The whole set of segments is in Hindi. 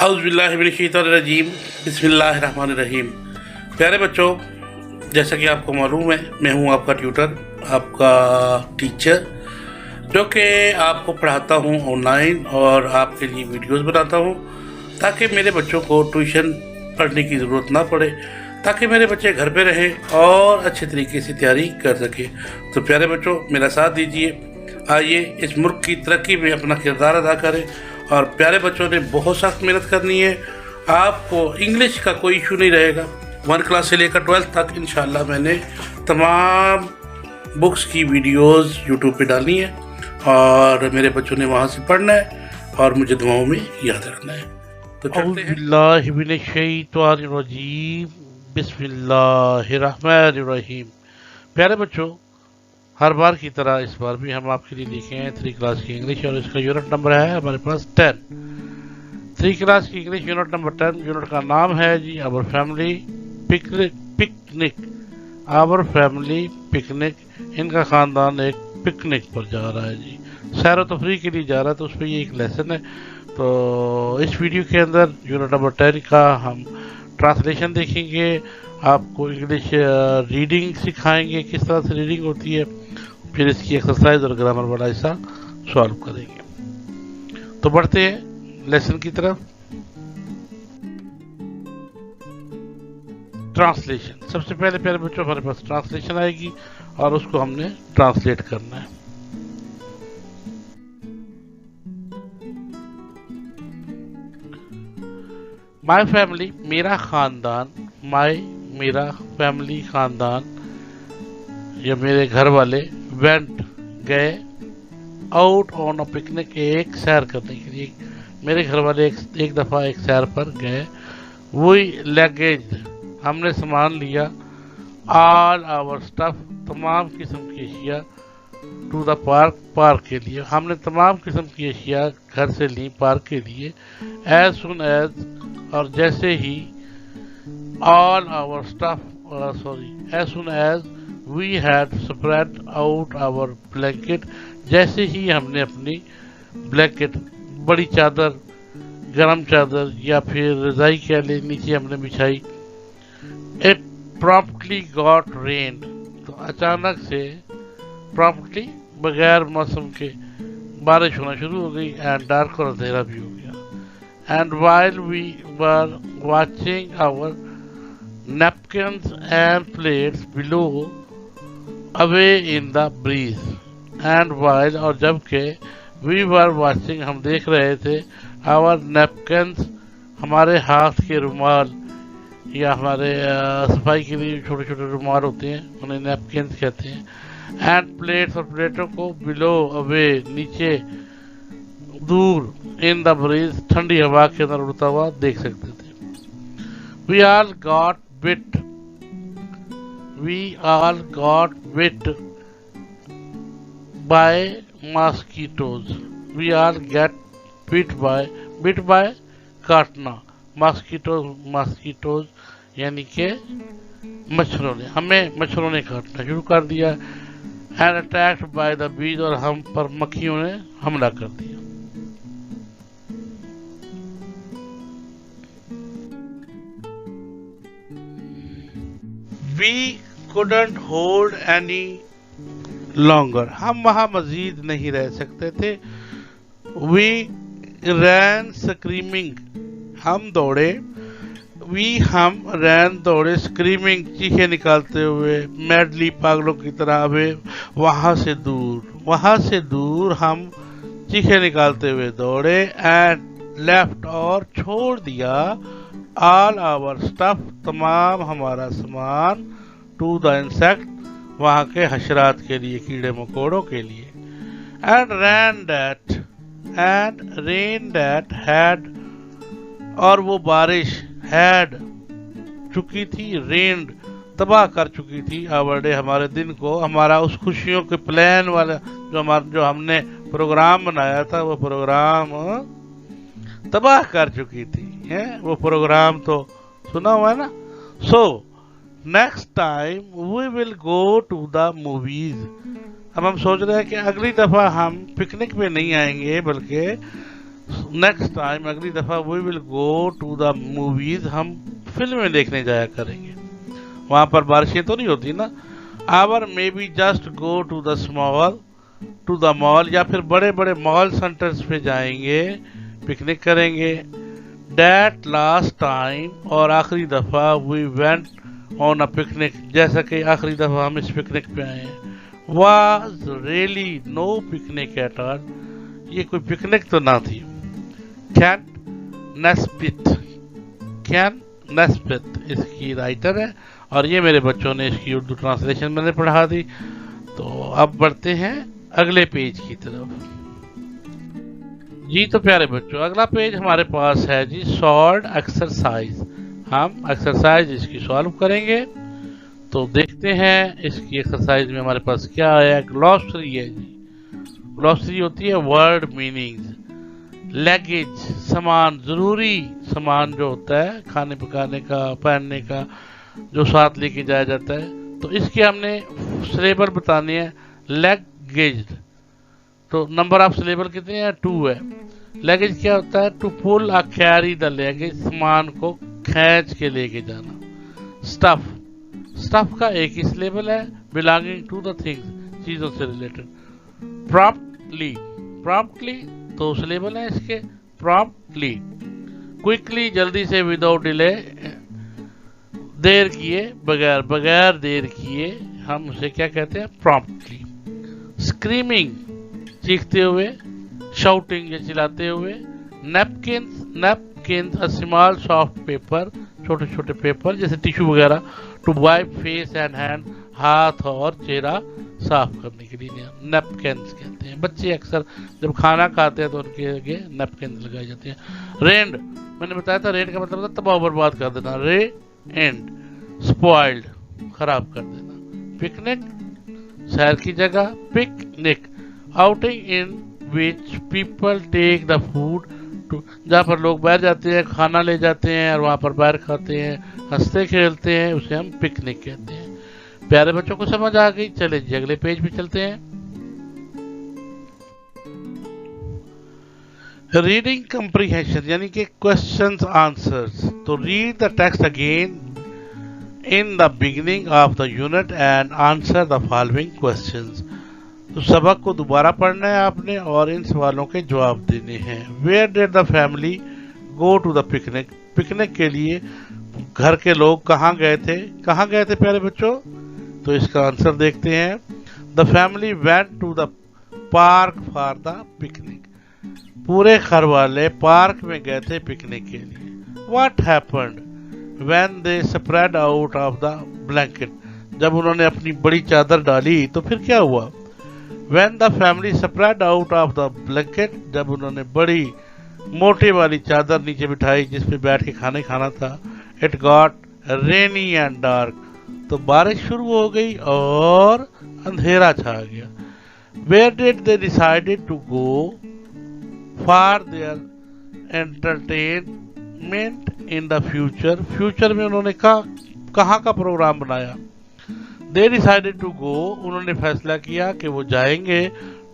औज़ुबिल्लाहिमिनश्शैतानिर्रजीम बिस्मिल्लाहिर्रहमानिर्रहीम। प्यारे बच्चों, जैसा कि आपको मालूम है, मैं हूं आपका ट्यूटर, आपका टीचर, जो कि आपको पढ़ाता हूं ऑनलाइन और आपके लिए वीडियोस बनाता हूं ताकि मेरे बच्चों को ट्यूशन पढ़ने की ज़रूरत ना पड़े, ताकि मेरे बच्चे घर पे रहें और अच्छे तरीके से तैयारी कर सकें। तो प्यारे बच्चों, मेरा साथ दीजिए, आइए इस मुल्क की तरक्की में अपना किरदार अदा करें। और प्यारे बच्चों ने बहुत सख्त मेहनत करनी है, आपको इंग्लिश का कोई इशू नहीं रहेगा। 1 क्लास से लेकर 12th तक इंशाल्लाह मैंने तमाम बुक्स की वीडियोस यूट्यूब पे डालनी है और मेरे बच्चों ने वहाँ से पढ़ना है और मुझे दुआओं में याद रखना है। तो चलते हैं। बिस्मिल्लाहिर्रहमानिर्रहीम। प्यारे बच्चों, हर बार की तरह इस बार भी हम आपके लिए लेके आए 3 क्लास की इंग्लिश और इसका यूनिट नंबर है हमारे पास 10। 3 क्लास की इंग्लिश यूनिट नंबर 10। यूनिट का नाम है जी our family picnic. Our family picnic. इनका खानदान एक पिकनिक पर जा रहा है जी, सैर व तफरीह के लिए जा रहा है, तो उस पर ये एक लेसन है। तो इस वीडियो के अंदर यूनिट नंबर 10 का हम ट्रांसलेशन देखेंगे, आपको इंग्लिश रीडिंग सिखाएंगे, किस तरह से रीडिंग होती है, फिर इसकी एक्सरसाइज और ग्रामर वाला हिस्सा सॉल्व करेंगे। तो बढ़ते हैं लेसन की तरफ। ट्रांसलेशन। सबसे पहले प्यारे बच्चों हमारे पास ट्रांसलेशन आएगी और उसको हमने ट्रांसलेट करना है। माई फैमिली मेरा खानदान, मेरा फैमिली खानदान या मेरे घर वाले वेंट गए आउट ऑन अ पिकनिक एक सैर करने के लिए। मेरे घर वाले एक दफ़ा एक सैर पर गए। वही लगेज हमने सामान लिया, ऑल आवर स्टफ तमाम किस्म की अशिया, टू द पार्क के लिए हमने तमाम किस्म की अशिया घर से ली पार्क के लिए। एज सुन एज और जैसे ही, all our stuff as soon as we had spread out our blanket, जैसे ही हमने अपनी ब्लैंकेट बड़ी चादर, गर्म चादर या फिर रजाई के लिए नीचे हमने बिछाई। इट प्रॉम्प्टली गॉट रेन, तो अचानक से प्रॉम्प्टली बगैर मौसम के बारिश होना शुरू हो गई। एंड डार्क और अंधेरा भी हो गया। And while we were watching our napkins and plates below away in the breeze, and while और जबकि we were watching हम देख रहे थे, our napkins हमारे हाथ के रुमाल या हमारे सफाई के लिए छोटे छोटे रुमाल होते हैं, उन्हें napkins कहते हैं। and plates और प्लेटों को below away नीचे दूर in the breeze ठंडी हवा के अंदर उड़ता हुआ देख सकते थे। we all got bit by mosquitoes. We all get bit by काटना, mosquitoes यानी के मच्छरों ने, हमें मच्छरों ने काटना शुरू कर दिया। and attacked by the bees और हम पर मक्खियों ने हमला कर दिया। We couldn't hold any longer, हम वहां मजीद नहीं रह सकते थे। We ran screaming, हम दौड़े। हम ran दौड़े, screaming चीखें निकालते हुए, madly पागलों की तरह। वे वहां से दूर हम चीखें निकालते हुए दौड़े। and left और छोड़ दिया, all our stuff तमाम हमारा सामान, to the insect वहाँ के हशरात के लिए, कीड़े मकोड़ों के लिए। and rain that had और वो बारिश had चुकी थी, rained तबाह कर चुकी थी, our day हमारे दिन को, हमारा उस खुशियों के प्लान वाला जो हमने प्रोग्राम बनाया था, वो प्रोग्राम तबाह कर चुकी थी। वो प्रोग्राम तो सुना हुआ है ना। So next time we will go to the movies. अब हम सोच रहे हैं कि अगली दफा हम पिकनिक पे नहीं आएंगे, बल्कि नेक्स्ट टाइम, अगली दफा, we will go to the movies, हम फिल्में देखने जाया करेंगे। वहां पर बारिशें तो नहीं होती ना। Our maybe just go to the small, to the mall, या फिर बड़े बड़े मॉल सेंटर्स पे जाएंगे, पिकनिक करेंगे। दैट लास्ट टाइम, और आखिरी दफा, we went on a picnic, जैसा कि आखिरी दफा हम इस पिकनिक पे आए हैं। Was really no picnic at all, ये कोई पिकनिक तो ना थी। कैन नेस्बिट, कैन नेस्बिट इसकी राइटर है, और ये मेरे बच्चों ने इसकी उर्दू ट्रांसलेशन मैंने पढ़ा दी। तो अब बढ़ते हैं अगले पेज की तरफ। जी तो प्यारे बच्चों, अगला पेज हमारे पास है जी सॉल्व एक्सरसाइज। हम एक्सरसाइज इसकी सॉल्व करेंगे। तो देखते हैं इसकी एक्सरसाइज में हमारे पास क्या है। ग्लॉसरी है जी। ग्लॉसरी होती है वर्ड मीनिंग्स। लगेज, सामान, जरूरी सामान जो होता है खाने पकाने का, पहनने का, जो साथ लेके जाया जाता है। तो इसके हमने सिलेबल बताने हैं। लगेज, तो नंबर ऑफ सिलेबल कितने हैं? 2 है। लगेज क्या होता है? To pull a carry the luggage, सामान को खींच के लेके जाना। स्टफ, स्टफ का एक ही सिलेबल है, बिलोंगिंग टू द थिंग्स, चीजों से रिलेटेड। प्रॉम्प्टली, प्रॉम्प्टली तो सिलेबल है इसके, प्रॉम्प्टली। क्विकली, जल्दी से, विदाउट डिले, देर किए बगैर, बगैर देर किए, हम उसे क्या कहते हैं? प्रॉम्प्टली। स्क्रीमिंग, चीखते हुए, शाउटिंग या चिल्लाते हुए। Napkins, napkins a small soft paper, छोटे छोटे पेपर जैसे टिश्यू वगैरह। To wipe face and hand, हाथ और चेहरा साफ करने के लिए नैपकिन्स कहते हैं। बच्चे अक्सर जब खाना खाते हैं तो उनके आगे नैपकिन्स लगाए जाते हैं। रेंड, मैंने बताया था रेंड का मतलब होता है तबाह बर्बाद कर देना। रे एंड, स्पॉइल्ड, खराब कर देना। पिकनिक, सैर की जगह। Picnic, outing in which people take the food to, जहाँ पर लोग बैठ जाते हैं, खाना ले जाते हैं और वहाँ पर बैठ खाते हैं, हंसते खेलते हैं, उसे हम पिकनिक कहते हैं। प्यारे बच्चों को समझ आ गई? चले जी अगले पेज पे चलते हैं। रीडिंग कंप्रीहेंशन यानी कि क्वेश्चंस आंसर्स। तो read the text again in the beginning of the unit and answer the following questions. तो सबक को दोबारा पढ़ना है आपने और इन सवालों के जवाब देने हैं। Where did the family go to the picnic, picnic के लिए घर के लोग कहाँ गए थे? कहाँ गए थे प्यारे बच्चों? तो इसका आंसर देखते हैं। The family went to the park for the picnic, पूरे घर वाले पार्क में गए थे पिकनिक के लिए। What happened when they spread out of the blanket, जब उन्होंने अपनी बड़ी चादर डाली तो फिर क्या हुआ? When the family spread out of the blanket, जब उन्होंने बड़ी मोटे वाली चादर नीचे बिठाई जिसपे बैठ के खाना था। It got rainy and dark, तो बारिश शुरू हो गई और अंधेरा छा गया। Where did they decided to go for their entertainment in the future? Future में उन्होंने कहाँ का प्रोग्राम बनाया? They decided to go, उन्होंने फैसला किया कि वो जाएंगे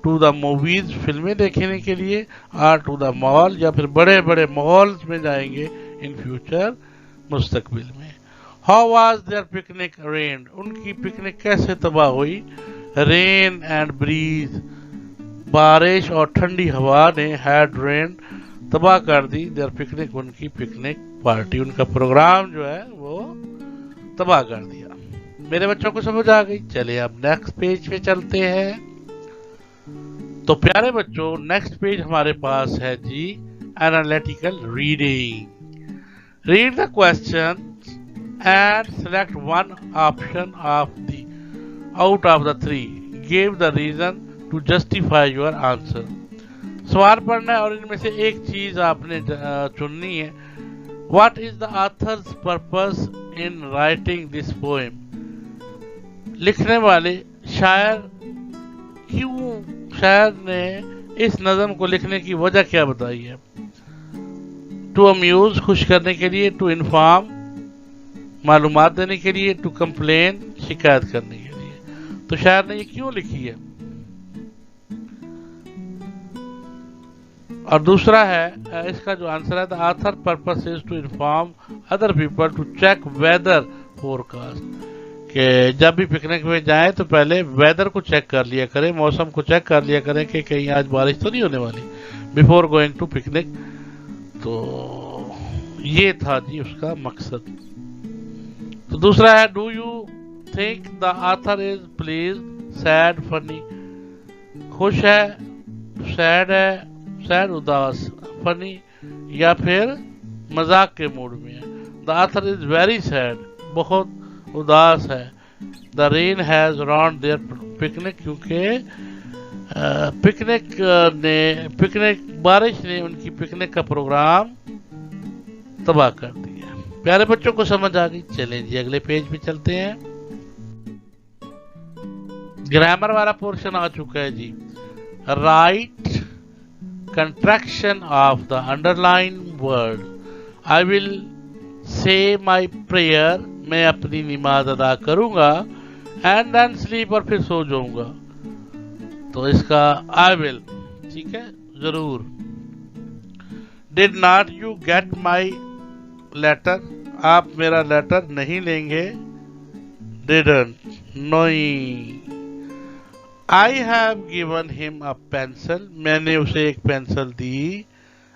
टू द मूवीज, फिल्में देखने के लिए, और टू द मॉल, या फिर बड़े बड़े मॉल्स में जाएंगे इन फ्यूचर, मुस्तकबिल में। हाउ वाज देयर पिकनिक रेन्ड, उनकी पिकनिक कैसे तबाह हुई? रेन एंड ब्रीज, बारिश और ठंडी हवा ने हैड रेन, तबाह कर दी देयर पिकनिक, उनकी पिकनिक पार्टी, उनका प्रोग्राम जो है वो तबाह कर दिया। मेरे बच्चों को समझ आ गई? चलिए अब नेक्स्ट पेज पे चलते हैं। तो प्यारे बच्चों नेक्स्ट पेज हमारे पास है जी analytical reading. Read the question and select one option of the out of the 3, give the reason to justify your answer. सवाल पढ़ना है और इनमें से एक चीज आपने चुननी है। What is the author's purpose in writing this poem, लिखने वाले शायर शायर ने इस नज़म को लिखने की वजह क्या बताई है? टू अम्यूज, खुश करने के लिए। टू इन्फॉर्म, मालूमात देने के लिए। टू कंप्लेन, शिकायत करने के लिए। तो शायर ने ये क्यों लिखी है? और दूसरा है इसका जो आंसर है, the author purpose is to inform other people to check weather forecast, कि जब भी पिकनिक में जाएं तो पहले वेदर को चेक कर लिया करें, मौसम को चेक कर लिया करें कि कहीं आज बारिश तो नहीं होने वाली बिफोर गोइंग टू पिकनिक। तो ये था जी उसका मकसद। तो दूसरा है, do you think the author is please, sad, funny. खुश है, सैड है, सैड उदास, फनी या फिर मजाक के मूड में है। The author is very sad, बहुत उदास है। The rain has ruined their picnic, क्योंकि पिकनिक बारिश ने उनकी पिकनिक का प्रोग्राम तबाह कर दिया। प्यारे बच्चों को समझ आ गई? चलें जी अगले पेज पे चलते हैं। ग्रामर वाला पोर्शन आ चुका है जी। Write contraction of the underline word. I will say my prayer, मैं अपनी नमाज अदा करूंगा, एंड देन स्लीप, और फिर सो जाऊंगा। तो इसका आई विल, ठीक है, जरूर। Did not you get my letter, आप मेरा लेटर नहीं लेंगे। डिडंट, नहीं। I have given him a pencil, मैंने उसे एक पेंसिल दी।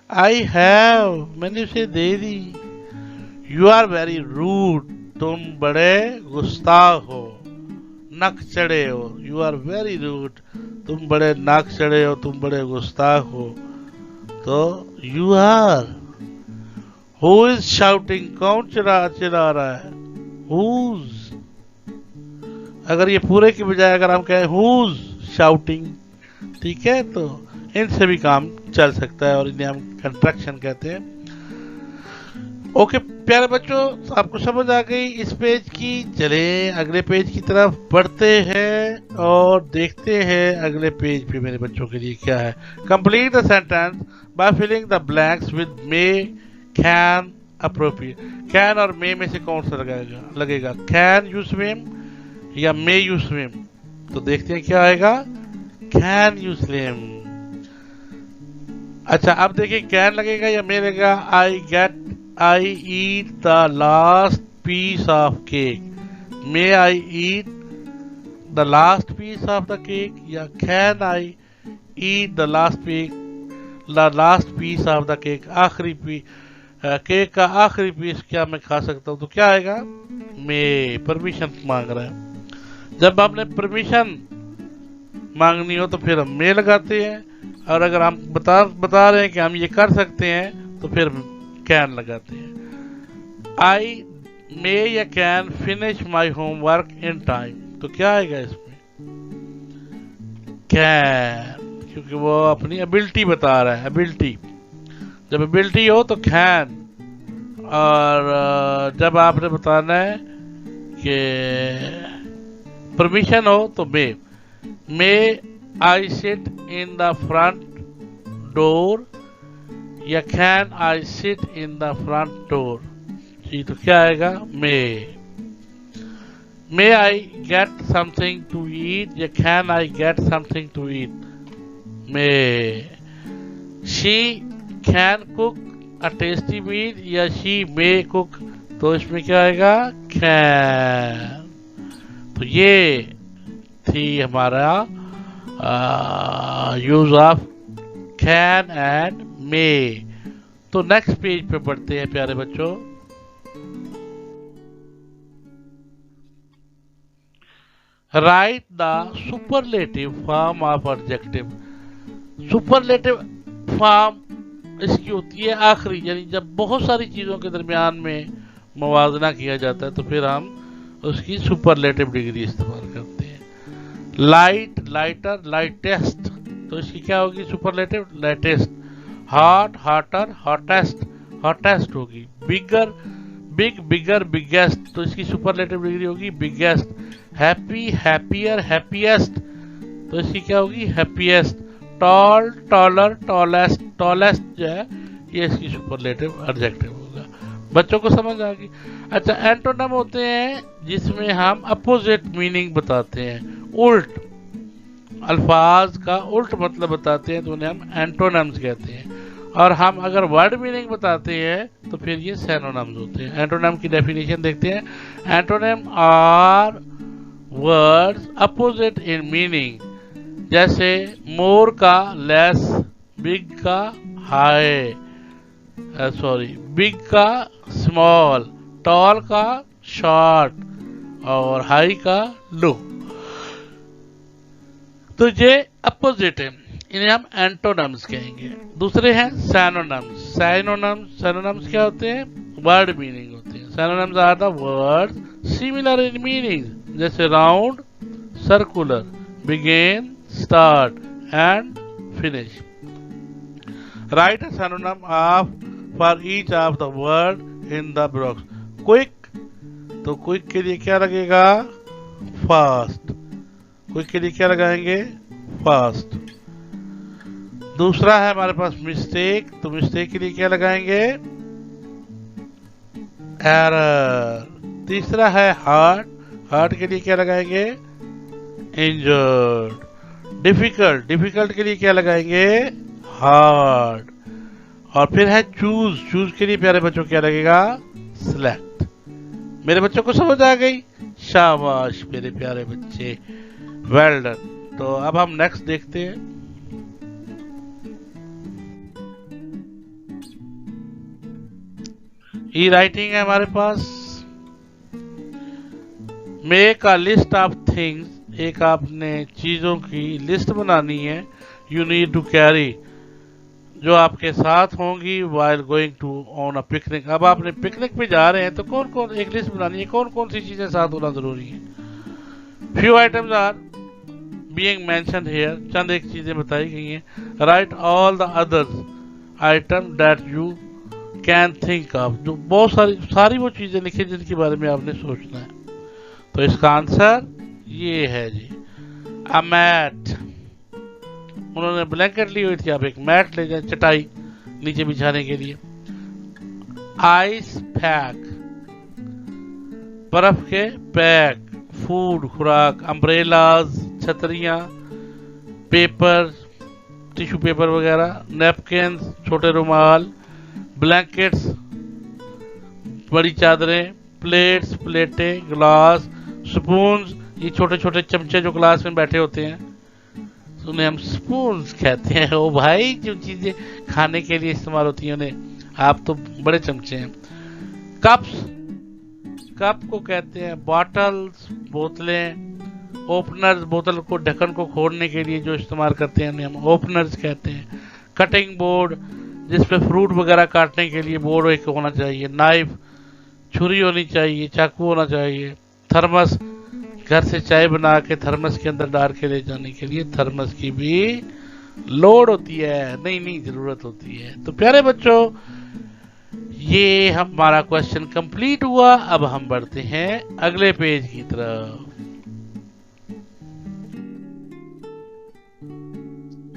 आई हैव, मैंने उसे दे दी। यू आर वेरी रूड, तुम बड़े गुस्ताख हो, नक चढ़े हो। यू आर वेरी रूड, तुम बड़े नाक चढ़े हो, तुम बड़े गुस्ताख हो। तो you are. Who is shouting, कौन चिल्ला रहा है? हुज। अगर ये पूरे की बजाय अगर हम कहें हुज शाउटिंग, ठीक है, तो इनसे भी काम चल सकता है और इन्हें हम कंट्रैक्शन कहते हैं। ओके प्यारे बच्चों, आपको समझ आ गई इस पेज की। चले अगले पेज की तरफ बढ़ते हैं और देखते हैं अगले पेज पे मेरे बच्चों के लिए क्या है। Complete the sentence by filling the blanks with may, can, appropriate. Can और मे में से कौन सा लगेगा? कैन यू स्विम या मे यू स्विम? तो देखते हैं क्या आएगा। Can you swim. अच्छा अब देखिए, कैन लगेगा या मे लगेगा? I eat the last piece of cake. May I eat the last piece of the cake? या can I eat the last piece of the cake? आखिरी केक का आखिरी पीस क्या मैं खा सकता हूँ? तो क्या आएगा? मैं परमिशन मांग रहा है। जब आपने परमिशन मांगनी हो तो फिर हम मे लगाते हैं, और अगर हम बता रहे हैं कि हम ये कर सकते हैं तो फिर कैन लगाते हैं। आई मे या can finish my homework in time. तो क्या आएगा इसमें? कैन, क्योंकि वो अपनी एबिलिटी बता रहा है। एबिलिटी, जब एबिलिटी हो तो कैन, और जब आपने बताना है कि परमिशन हो तो may I sit in the front door या can I sit in the front door. जी तो क्या आएगा? May I get something to eat या can I get something to eat? May. She can cook a tasty meal या शी मे कुक? तो इसमें क्या आएगा? कैन। तो ये थी हमारा यूज ऑफ कैन एंड मे। तो नेक्स्ट पेज पे बढ़ते हैं प्यारे बच्चों। Right the superlative form of adjective. Superlative form इसकी होती है आखिरी, यानी जब बहुत सारी चीजों के दरमियान में मवाजना किया जाता है तो फिर हम उसकी सुपरलेटिव डिग्री इस्तेमाल करते हैं। लाइट, लाइटर, लाइटेस्ट, तो इसकी क्या होगी? Superlative lightest. Hot, hotter, hottest, hottest होगी। बिगर, बिग, बिगर, बिगेस्ट, तो इसकी सुपरलेटिव डिग्री होगी बिगेस्ट। हैप्पी, हैप्पियर, हैप्पीएस्ट, तो इसकी क्या होगी? Happiest. Tall, taller, tallest, tallest जो है ये इसकी सुपरलेटिव एडजेक्टिव होगा। बच्चों को समझ आ गई? अच्छा, एंटोनम होते हैं जिसमें हम अपोजिट मीनिंग बताते हैं, उल्ट अल्फाज का उल्ट मतलब बताते हैं, तो उन्हें हम एंटोनम्स कहते हैं। और हम अगर वर्ड मीनिंग बताते हैं तो फिर ये सिनोनिम्स होते हैं। एंटोनिम की डेफिनेशन देखते हैं। Antonym are words opposite in meaning, जैसे मोर का लेस, बिग का हाई, सॉरी बिग का स्मॉल, टॉल का शॉर्ट और हाई का लो। तो ये अपोजिट है, इन्हें हम एंटोनिम्स कहेंगे। दूसरे हैं सिनोनिम्स। सिनोनिम्स क्या होते हैं? वर्ड मीनिंग होते हैं। Synonyms are the words similar in meaning, जैसे round, circular, begin, start and finish. Write a synonym of for each of the word in the box. Quick, तो क्विक के लिए क्या लगेगा? फास्ट। क्विक के लिए क्या लगाएंगे? फास्ट। दूसरा है हमारे पास मिस्टेक, तो मिस्टेक के लिए क्या लगाएंगे? एरर। तीसरा है हार्ट, हार्ट के लिए क्या लगाएंगे? इंजर्ड। डिफिकल्ट के लिए क्या लगाएंगे? हार्ड। और फिर है चूज के लिए प्यारे बच्चों क्या लगेगा? सिलेक्ट। मेरे बच्चों को समझ आ गई? शाबाश मेरे प्यारे बच्चे, वेल डन। तो अब हम नेक्स्ट देखते हैं। ई राइटिंग है हमारे पास। Make a list of things, एक आपने चीजों की लिस्ट बनानी है। यू नीड टू कैरी, जो आपके साथ होंगी while going to on a picnic. अब आपने पिकनिक पे जा रहे हैं तो कौन कौन, एक लिस्ट बनानी है कौन कौन सी चीजें साथ होना जरूरी है। Few items are being mentioned here, चंद एक चीजें बताई गई हैं। Write all the others item that you can think of, जो बहुत सारी वो चीजें लिखी जिनके बारे में आपने सोचना है। तो इसका आंसर ये है जी, अ मैट। उन्होंने ब्लैंकेट ली हुई थी, आप एक मैट ले जाए, चटाई नीचे बिछाने के लिए। आइस पैक, बर्फ के पैक। फूड, खुराक। अम्ब्रेलाज, छतरियां। पेपर, टिश्यू पेपर वगैरह। नैपकिन, छोटे रुमाल। ब्लैंकेट्स, बड़ी चादरें। प्लेट्स, प्लेटें। ग्लास, स्पून्स, ये छोटे छोटे चमचे जो ग्लास में बैठे होते हैं, उन्हें हम स्पून्स कहते हैं। ओ भाई, जो चीजें खाने के लिए इस्तेमाल होती हैं उन्हें, आप तो बड़े चमचे हैं। कप्स, कप को कहते हैं। बॉटल्स, बोतलें। ओपनर्स, बोतल को ढक्कन को खोलने के लिए जो इस्तेमाल करते हैं उन्हें हम ओपनर्स कहते हैं। कटिंग बोर्ड, जिसपे फ्रूट वगैरह काटने के लिए बोर्ड एक होना चाहिए। नाइफ, छुरी होनी चाहिए, चाकू होना चाहिए। थर्मस, घर से चाय बना के थर्मस के अंदर डाल के ले जाने के लिए थर्मस की भी लोड होती है, नहीं जरूरत होती है। तो प्यारे बच्चों, ये हमारा क्वेश्चन कंप्लीट हुआ। अब हम बढ़ते हैं अगले पेज की तरफ।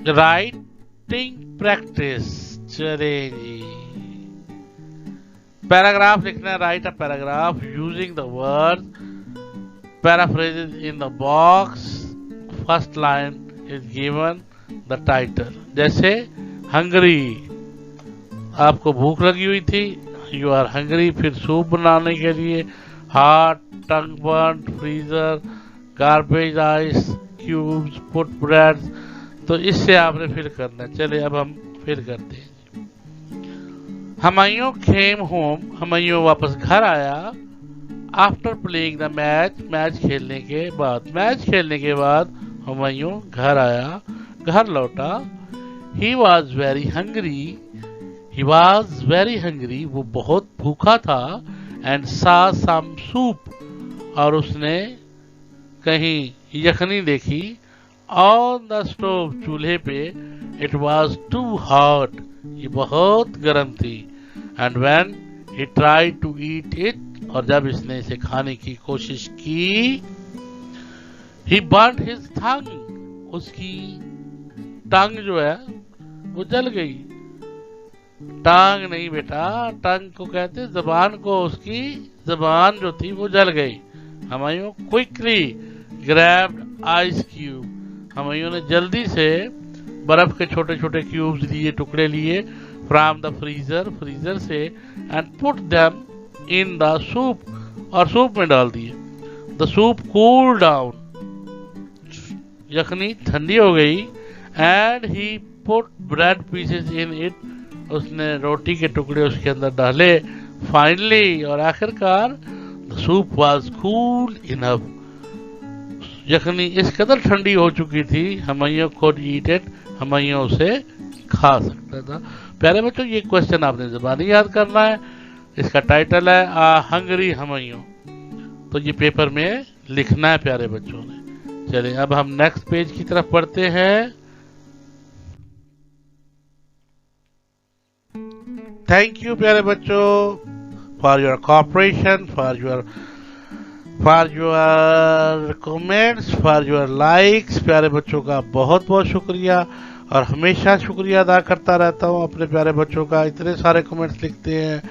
राइटिंग प्रैक्टिस, चले जी। पैराग्राफ लिखना है। Right a paragraph using the word paraphrases in the box. First line is given the title. जैसे हंगरी, आपको भूख लगी हुई थी, यू आर हंगरी। फिर सूप बनाने के लिए heart, tongue burn, freezer, garbage, ice cubes, put bread. तो इससे आपने फिल करना है। चलिए अब हम फिल करते हैं। हुमायूं came home, हुमायूं वापस घर आया। After playing the match, match खेलने के बाद हुमायूं घर आया, घर लौटा। ही वॉज वेरी हंग्री, वो बहुत भूखा था। एंड सा सम सूप, और उसने कहीं यखनी देखी। ऑन द स्टोव, चूल्हे पे। इट वॉज टू हॉट, ये बहुत गर्म थी। And when he tried to eat it, और जब इसने इसे खाने की कोशिश की, he burnt his tongue, उसकी टंग जो है वो जल गई। टांग नहीं बेटा, टंग को कहते जबान को, उसकी जबान जो थी वो जल गई। Humayun quickly grabbed ice cube, Humayun ने जल्दी से बर्फ के छोटे छोटे क्यूब्स लिए, टुकड़े लिए। फ्रॉम द फ्रीजर से, and put them in the soup, और सूप में डाल दिए। द सूप कूल डाउन, यखनी ठंडी हो गई। And he put bread pieces in it, उसने रोटी के टुकड़े उसके अंदर डाले। फाइनली, और आखिरकार, the soup was cool enough, यखनी इस कदर ठंडी हो चुकी थी, हमैयों could eat it, हमैयों उसे खा सकता था। प्यारे बच्चों, ये क्वेश्चन आपने ज़बानी याद करना है। इसका टाइटल है आ हंगरी हमैयों, तो ये पेपर में लिखना है प्यारे बच्चों ने। चलिए अब हम नेक्स्ट पेज की तरफ बढ़ते हैं। थैंक यू प्यारे बच्चों for your cooperation, for your comments, for your likes. प्यारे बच्चों का बहुत बहुत शुक्रिया, और हमेशा शुक्रिया अदा करता रहता हूँ अपने प्यारे बच्चों का। इतने सारे कमेंट्स लिखते हैं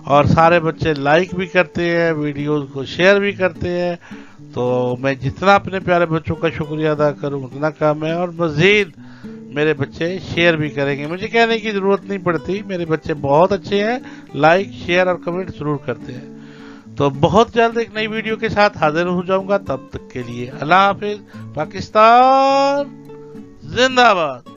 और सारे बच्चे लाइक भी करते हैं, वीडियोस को शेयर भी करते हैं। तो मैं जितना अपने प्यारे बच्चों का शुक्रिया अदा करूँ उतना कम है, और मज़ीद मेरे बच्चे शेयर भी करेंगे। मुझे कहने की ज़रूरत नहीं पड़ती, मेरे बच्चे बहुत अच्छे हैं, लाइक शेयर और कमेंट ज़रूर करते हैं। तो बहुत जल्द एक नई वीडियो के साथ हाजिर हो जाऊंगा। तब तक के लिए अल्लाह हाफिज। पाकिस्तान जिंदाबाद।